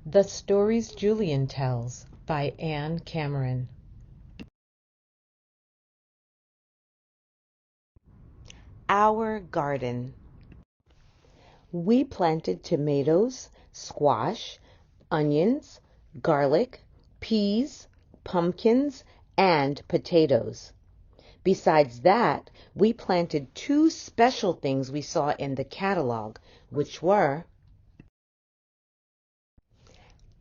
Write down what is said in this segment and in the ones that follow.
The Stories Julian Tells by Anne Cameron. Our garden. We planted tomatoes, squash, onions, garlic, peas, pumpkins, and potatoes. Besides that, we planted two special things we saw in the catalog, which were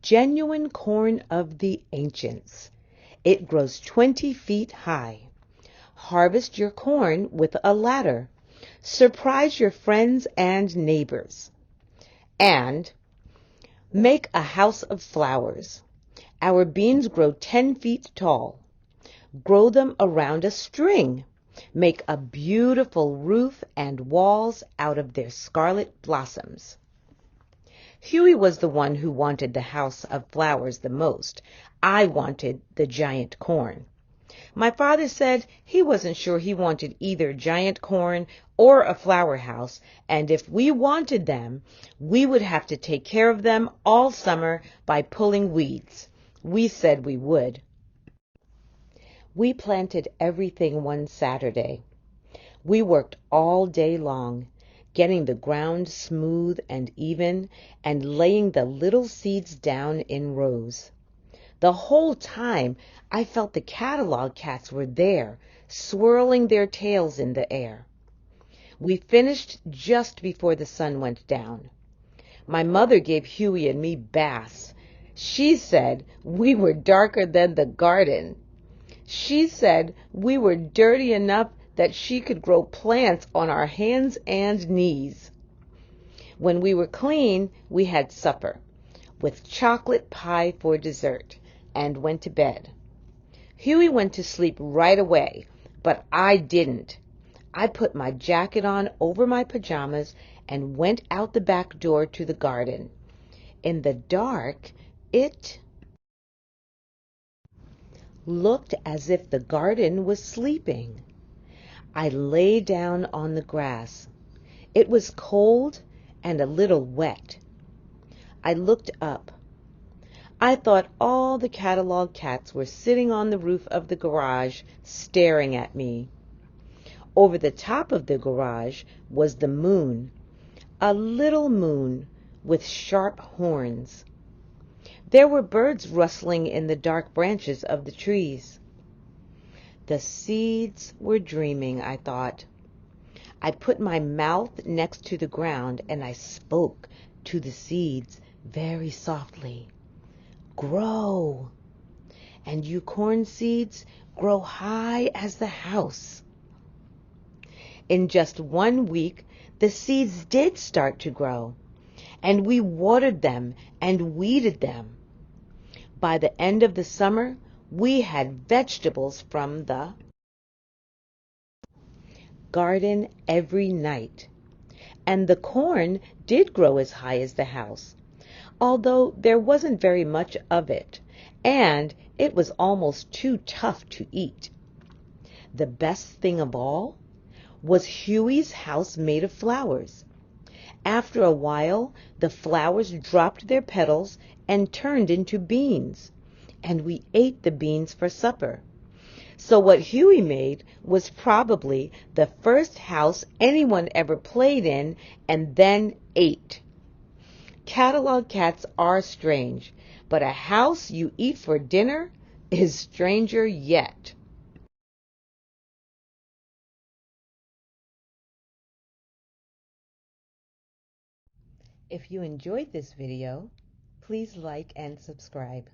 genuine corn of the ancients. It grows 20 feet high. Harvest your corn with a ladder. Surprise your friends and neighbors. And make a house of flowers. Our beans grow 10 feet tall. Grow them around a string. Make a beautiful roof and walls out of their scarlet blossoms. Huey was the one who wanted the house of flowers the most. I wanted the giant corn. My father said he wasn't sure he wanted either giant corn or a flower house, and if we wanted them, we would have to take care of them all summer by pulling weeds. We said we would. We planted everything one Saturday. We worked all day long, getting the ground smooth and even and laying the little seeds down in rows. The whole time I felt the catalog cats were there, swirling their tails in the air. We finished just before the sun went down. My mother gave Huey and me baths. She said we were darker than the garden. She said we were dirty enough that she could grow plants on our hands and knees. When we were clean, we had supper, with chocolate pie for dessert, and went to bed. Huey went to sleep right away, but I didn't. I put my jacket on over my pajamas and went out the back door to the garden. In the dark, it looked as if the garden was sleeping. I lay down on the grass. It was cold and a little wet. I looked up. I thought all the catalog cats were sitting on the roof of the garage staring at me. Over the top of the garage was the moon, a little moon with sharp horns. There were birds rustling in the dark branches of the trees. The seeds were dreaming, I thought. I put my mouth next to the ground and I spoke to the seeds very softly. Grow, and you corn seeds, grow high as the house. In just 1 week, the seeds did start to grow, and we watered them and weeded them. By the end of the summer, we had vegetables from the garden every night, and the corn did grow as high as the house, although there wasn't very much of it, and it was almost too tough to eat. The best thing of all was Huey's house made of flowers. After a while, the flowers dropped their petals and turned into beans, and we ate the beans for supper. So what Huey made was probably the first house anyone ever played in and then ate. Catalog cats are strange, but a house you eat for dinner is stranger yet. If you enjoyed this video, please like and subscribe.